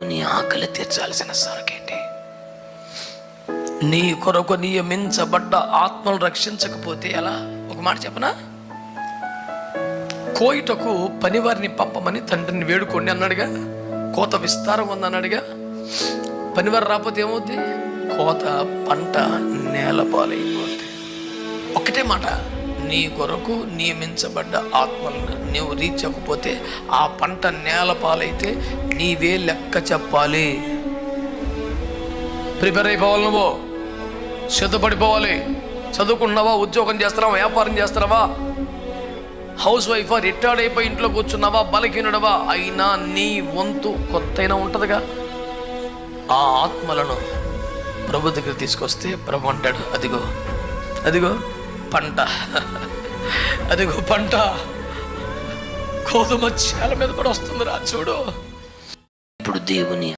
నీ ఆకలి తీర్చాల్సిన సరుకేంటి? నీ కొరకు నియమించబడ్డ ఆత్మలు రక్షించకపోతే ఎలా? ఒక మాట చెప్పనా? కోయిటకు పనివారిని పంపమని తండ్రిని వేడుకోండి అన్నాడుగా. కోత విస్తారం ఉందన్నాడుగా. పనివారు రాకపోతే ఏమవుద్ది? కోత పంట నేలపాలైపోద్ది. ఒకటే మాట, నీ కొరకు నియమించబడ్డ ఆత్మలను నీవు రీచ్ అవ్వకపోతే ఆ పంట నేలపాలైతే నీవే లెక్క చెప్పాలి. ప్రిపేర్ అయిపోవాలి, నువ్వు సిద్ధపడిపోవాలి. చదువుకుంటున్నావా? ఉద్యోగం చేస్తున్నావా? వ్యాపారం చేస్తున్నావా? హౌస్ వైఫా? రిటైర్డ్ అయిపోయి ఇంట్లో కూర్చున్నావా? బలహీనుడవా? అయినా నీ వంతు కొత్తైనా ఉంటుందిగా. ఆ ఆత్మలను ప్రభు దగ్గర తీసుకొస్తే ప్రభు అంటాడు, అదిగో అదిగో పంట, అదిగో పంట గోధుమ చేల మీద కూడా వస్తుందిరా చూడు. ఇప్పుడు దేవుని